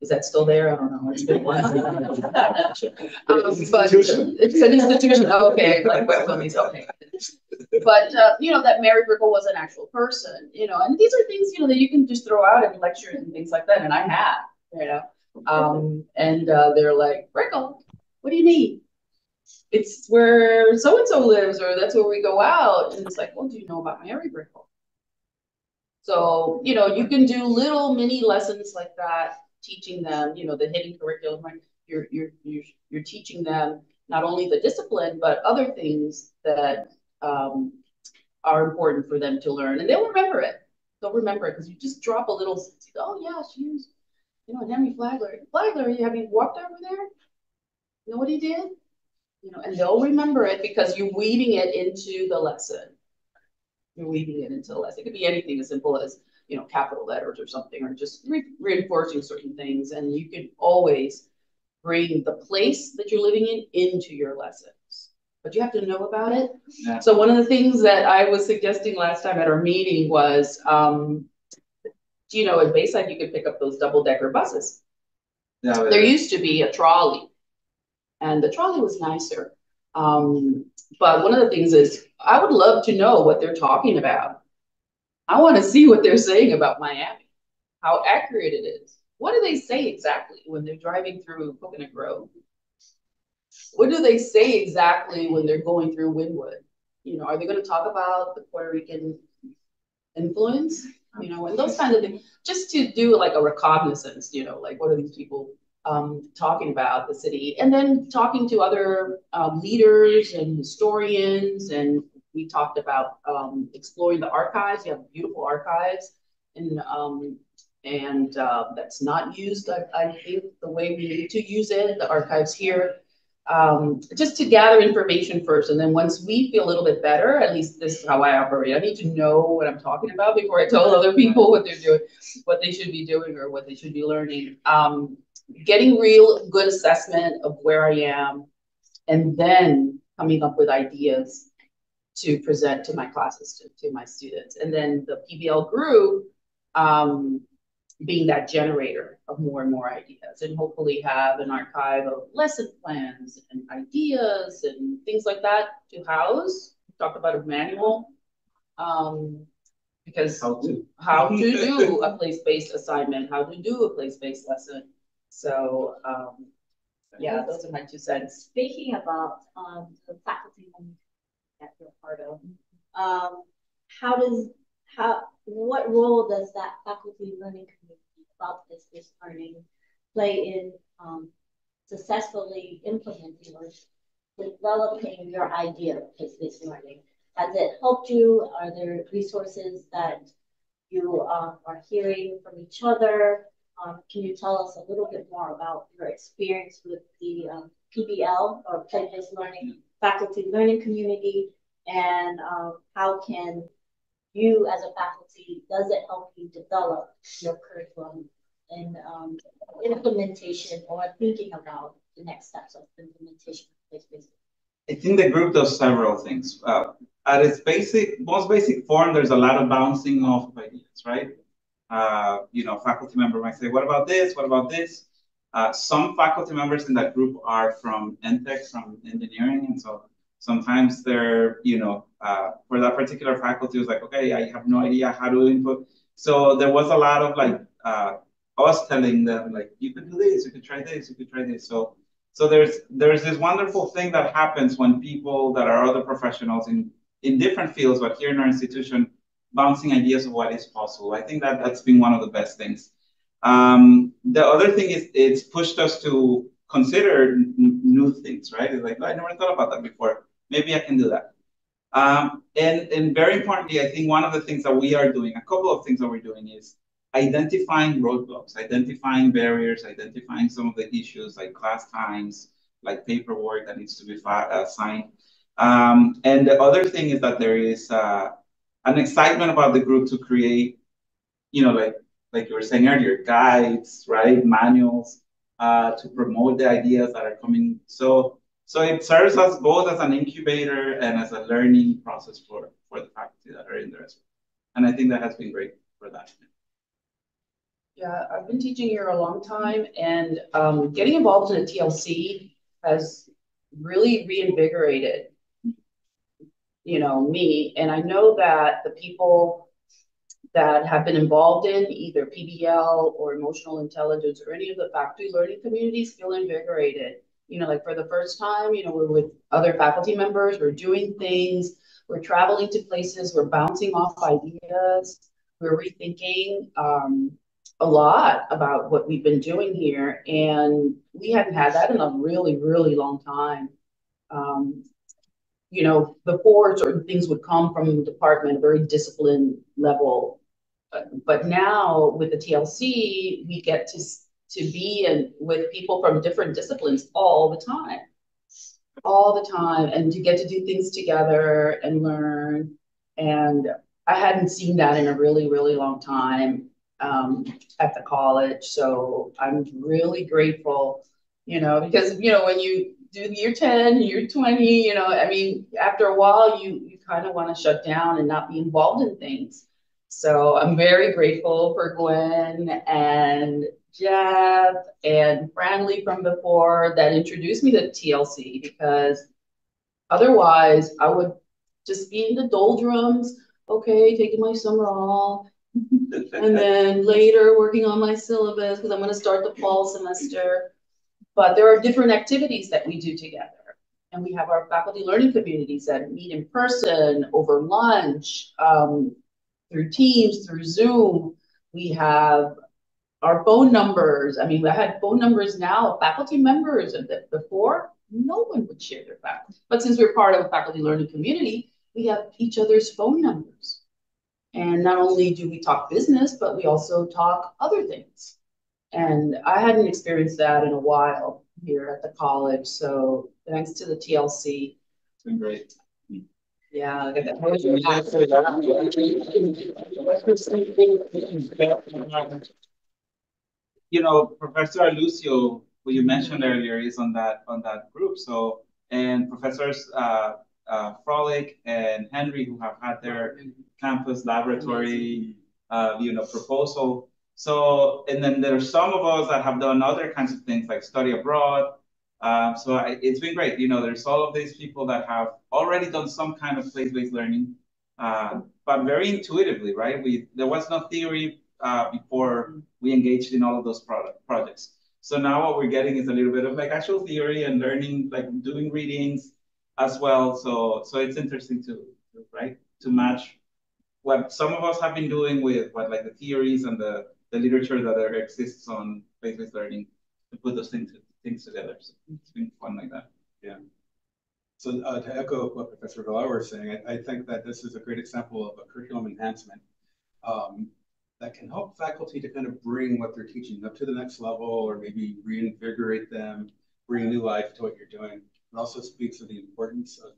is that still there? I don't know. It's been a while. But it's an institution. Oh, okay, like Webcomies. Okay. But that Mary Brickell was an actual person, and these are things, that you can just throw out in lectures and things like that. And I have, and they're like, Brickell, what do you mean? It's where so-and-so lives, or that's where we go out. And it's like, well, do you know about Mary Brickell? So, you can do little mini lessons like that, teaching them, the hidden curriculum, right? You're teaching them not only the discipline, but other things that are important for them to learn. And they'll remember it. They'll remember it because you just drop a little, oh yeah, she was, Henry Flagler. Flagler, have you walked over there? You know what he did? And they'll remember it because you're weaving it into the lesson. You're weaving it into the lesson. It could be anything as simple as, capital letters or something, or just reinforcing certain things. And you can always bring the place that you're living in into your lessons. But you have to know about it. Yeah. So one of the things that I was suggesting last time at our meeting was, at Bayside, you could pick up those double-decker buses. Yeah, there used to be a trolley, and the trolley was nicer. But one of the things is, I would love to know what they're talking about. I want to see what they're saying about Miami, how accurate it is. What do they say exactly when they're driving through Coconut Grove? What do they say exactly when they're going through Wynwood? Are they going to talk about the Puerto Rican influence? And those kinds of things, just to do like a recognizance, like what are these people talking about the city, and then talking to other leaders and historians. And we talked about exploring the archives. You have beautiful archives, and that's not used, I think, the way we need to use it, the archives here, just to gather information first. And then once we feel a little bit better, at least this is how I operate. I need to know what I'm talking about before I tell other people what they're doing, what they should be doing, or what they should be learning. Getting real good assessment of where I am, and then coming up with ideas to present to my classes, to my students. And then the PBL group being that generator of more and more ideas, and hopefully have an archive of lesson plans and ideas and things like that to house. Talk about a manual, because how to do a place-based assignment, how to do a place-based lesson. So yeah, those are my 2 cents. Speaking about the faculty that you're part of, what role does that faculty learning community about this learning play in successfully implementing or developing your idea of place-based learning? Has it helped you? Are there resources that you are hearing from each other? Can you tell us a little bit more about your experience with the PBL, or place-based learning faculty learning community, and how can you as a faculty, does it help you develop your curriculum and implementation, or thinking about the next steps of implementation of place-based learning? I think the group does several things. At its most basic form, there's a lot of bouncing off of ideas, right? Faculty member might say, what about this? What about this? Some faculty members in that group are from NTech, from engineering. And so sometimes they're, for that particular faculty, it was like, okay, I have no idea how to input. So there was a lot of like us telling them, like, you could do this, you could try this, you could try this. So there's this wonderful thing that happens when people that are other professionals in different fields, but here in our institution, bouncing ideas of what is possible. I think that's been one of the best things. The other thing is it's pushed us to consider new things, right? It's like, oh, I never thought about that before. Maybe I can do that. And very importantly, I think one of the things that we are doing, a couple of things that we're doing is identifying roadblocks, identifying barriers, identifying some of the issues like class times, like paperwork that needs to be signed. And the other thing is that there is an excitement about the group to create, like you were saying earlier, guides, right, manuals, to promote the ideas that are coming. So it serves us both as an incubator and as a learning process for the faculty that are in there as well. And I think that has been great for that. Yeah, I've been teaching here a long time, and getting involved in a TLC has really reinvigorated, me. And I know that the people that have been involved in either PBL or emotional intelligence or any of the faculty learning communities feel invigorated. Like for the first time, we're with other faculty members, we're doing things, we're traveling to places, we're bouncing off ideas, we're rethinking a lot about what we've been doing here. And we hadn't had that in a really, really long time. Before certain things would come from the department, a very disciplined level. But now with the TLC, we get to be with people from different disciplines all the time, and to get to do things together and learn. And I hadn't seen that in a really, really long time at the college. So I'm really grateful, because, when you do year 10, year 20, after a while, you kind of want to shut down and not be involved in things. So I'm very grateful for Gwen and Jeff and Franley from before that introduced me to TLC, because otherwise I would just be in the doldrums, okay, taking my summer off, and then later working on my syllabus because I'm going to start the fall semester. But there are different activities that we do together. And we have our faculty learning communities that meet in person, over lunch, through Teams, through Zoom. We have our phone numbers. I had phone numbers now of faculty members, and before, no one would share their faculty. But since we're part of a faculty learning community, we have each other's phone numbers. And not only do we talk business, but we also talk other things. And I hadn't experienced that in a while here at the college. So thanks to the TLC. It's been great. Yeah, look at that. Professor Lucio, who you mentioned earlier, is on that group. So, and Professors Frolic and Henry, who have had their campus laboratory, proposal. So, and then there's some of us that have done other kinds of things like study abroad. It's been great. There's all of these people that have already done some kind of place-based learning, but very intuitively, right? There was no theory before we engaged in all of those projects. So now what we're getting is a little bit of like actual theory and learning, like doing readings as well. So it's interesting to match what some of us have been doing with like the theories and the literature that there exists on place-based learning, to put those things together. So it's been fun like that. Yeah. So to echo what Professor Villar was saying, I think that this is a great example of a curriculum enhancement that can help faculty to kind of bring what they're teaching up to the next level, or maybe reinvigorate them, bring new life to what you're doing. It also speaks of the importance of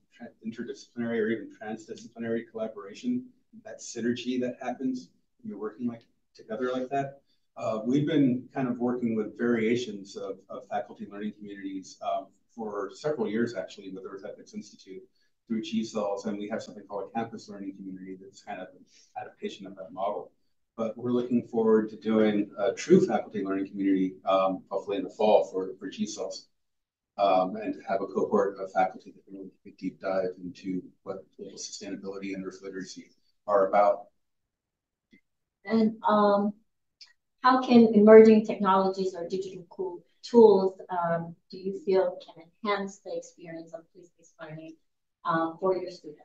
interdisciplinary or even transdisciplinary collaboration, that synergy that happens when you're working together like that. We've been kind of working with variations of faculty learning communities for several years, actually, with the Earth Ethics Institute through GSOLs, and we have something called a campus learning community that's kind of an adaptation of that model. But we're looking forward to doing a true faculty learning community, hopefully in the fall for GSOLs, and to have a cohort of faculty that can really take a deep dive into what global sustainability and Earth literacy are about. And how can emerging technologies or digital tools do you feel can enhance the experience of place-based learning for your students?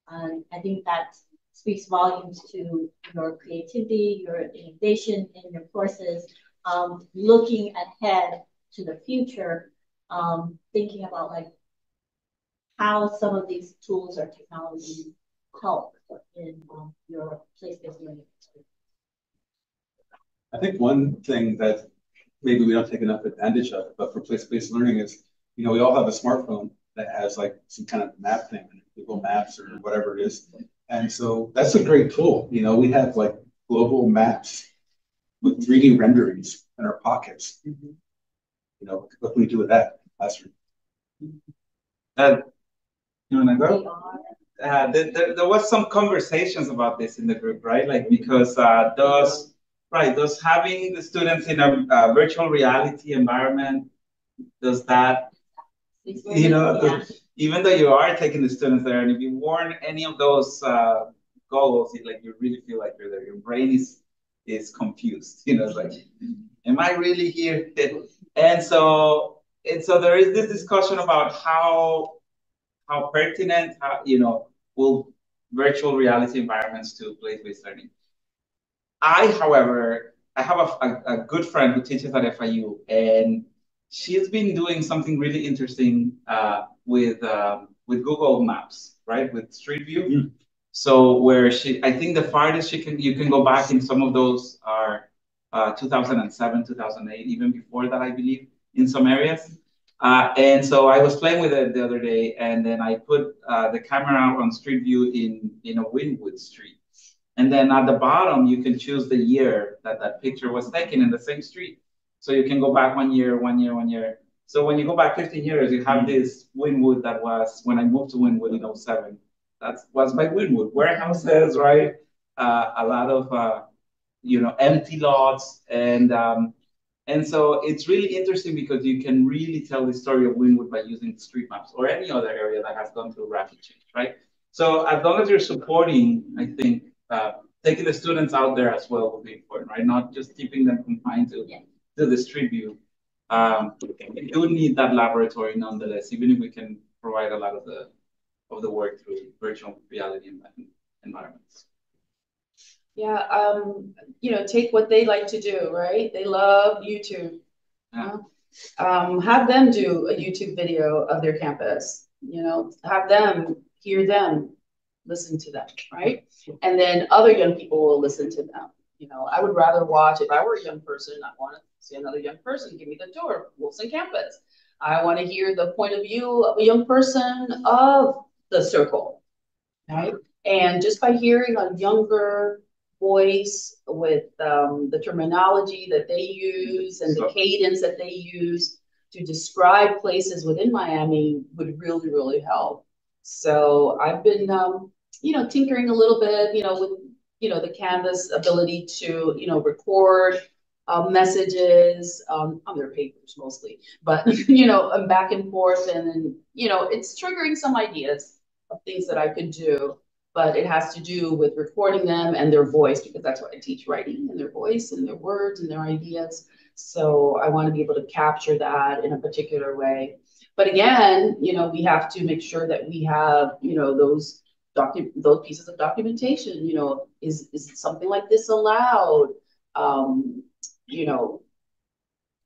I think that speaks volumes to your creativity, your innovation in your courses, looking ahead to the future, thinking about how some of these tools or technologies help in your place-based learning. I think one thing that maybe we don't take enough advantage of, but for place-based learning is, you know, we all have a smartphone that has like some kind of map thing, Google Maps or whatever it is. And so that's a great tool. You know, we have like global maps with 3D renderings in our pockets. You know, what can we do with that classroom? You want to go? There was some conversations about this in the group, right? Like, because those having the students in a virtual reality environment, does that, you know, Yeah. even though you are taking the students there, and if you weren't any of those goggles, like you really feel like you're there. Your brain is confused. You know, it's like, am I really here? And so there is this discussion about how pertinent, you know, will virtual reality environments to place-based learning. However, I have a good friend who teaches at FIU, and she's been doing something really interesting with Google Maps, right? With Street View. Mm. So where I think the farthest you can go back in some of those are 2007, 2008, even before that, I believe, in some areas. And so I was playing with it the other day, and then I put the camera on Street View in a Wynwood street. And then at the bottom, you can choose the year that picture was taken in the same street. So you can go back 1 year, 1 year, 1 year. So when you go back 15 years, you have this Wynwood that was, when I moved to Wynwood in 2007, that was my Wynwood. Warehouses, right? A lot of, you know, empty lots. And so it's really interesting because you can really tell the story of Wynwood by using street maps or any other area that has gone through rapid change, right? So as long as you're supporting, I think, taking the students out there as well will be important, right? Not just keeping them confined to the Street View. We do need that laboratory nonetheless, even if we can provide a lot of the work through virtual reality environments. Yeah, you know, take what they like to do, right? They love YouTube. Yeah. Have them do a YouTube video of their campus, you know, have them hear them, listen to them, right? And then other young people will listen to them. You know, I would rather watch, if I were a young person, I want to see another young person give me the tour of Wilson campus. I want to hear the point of view of a young person of the circle, right? And just by hearing a younger voice with the terminology that they use and the cadence that they use to describe places within Miami would really, really help. So I've been, you know, tinkering a little bit, you know, with, you know, the Canvas ability to, you know, record messages on their papers mostly, but, you know, back and forth. And then, you know, it's triggering some ideas of things that I could do, but it has to do with recording them and their voice, because that's what I teach, writing and their voice and their words and their ideas. So I want to be able to capture that in a particular way. But again, you know, we have to make sure that we have, you know, those pieces of documentation. You know, is something like this allowed? You know,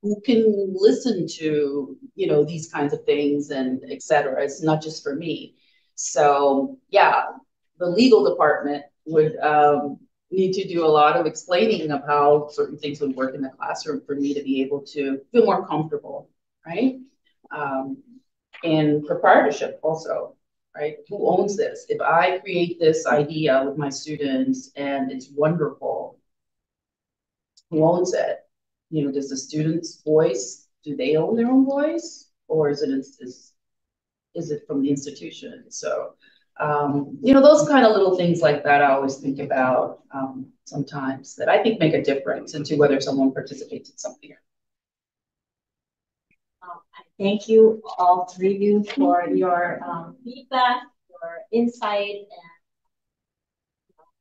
who can listen to, you know, these kinds of things and et cetera. It's not just for me. So yeah, the legal department would need to do a lot of explaining of how certain things would work in the classroom for me to be able to feel more comfortable, right? And proprietorship also, right? Who owns this? If I create this idea with my students and it's wonderful, who owns it? You know, does the student's voice, do they own their own voice? Or is it from the institution? So, you know, those kind of little things like that I always think about sometimes that I think make a difference into whether someone participates in something. Thank you, all three of you, for your feedback, your insight, and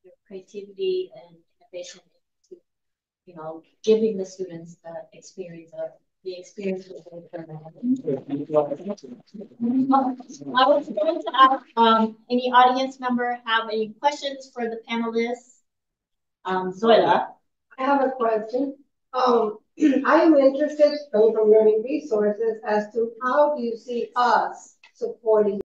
your creativity and innovation into, you know, giving the students the experience of the experience of the I was going to ask any audience member have any questions for the panelists? Zoila. I have a question. I am interested, coming from Learning Resources, as to how do you see us supporting